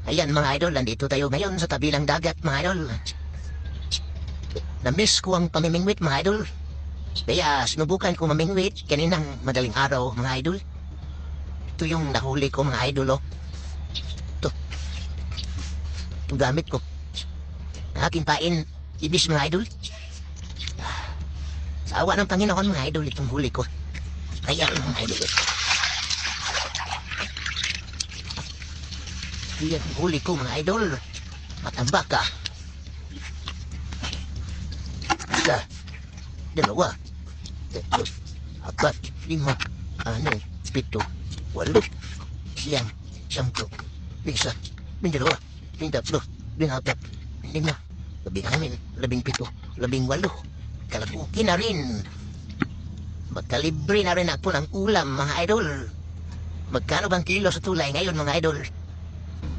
Ayan mga idol, nandito tayo ngayon sa tabi ng dagat mga idol. Na-miss ko ang pamimingwit mga idol. Kaya sinubukan ko mamingwit kaninang madaling araw mga idol. Ito yung nahuli ko mga idol oh. Ito. Ito gamit ko. Aking pain, ibis mga idol. Sa awa ng Panginoon mga idol, itong huli ko. Kaya mga idol. Yan huli ko mga idol. Matambak ka. Isa, dalawa, tatlo, apat, lima, ano, pito, walo, siyam, sampo, isa, dalawa, tatlo, apat, lima, labing-pito, labing-walo. Kalabuki na rin. Magkalibre na rin ako ng ulam mga idol. Magkano bang kilo sa tulay ngayon mga idol?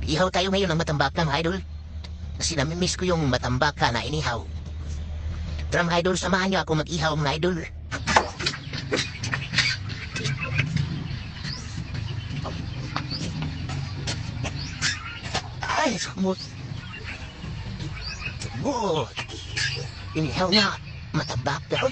Ihaw tayo ngayon ng matambaka mga idol. Kasi namimiss ko yung matambaka na inihaw. Tara mga idol, samahan niyo ako mag-ihaw mga idol. Ay, smooth. Smooth. Inihaw na matambaka.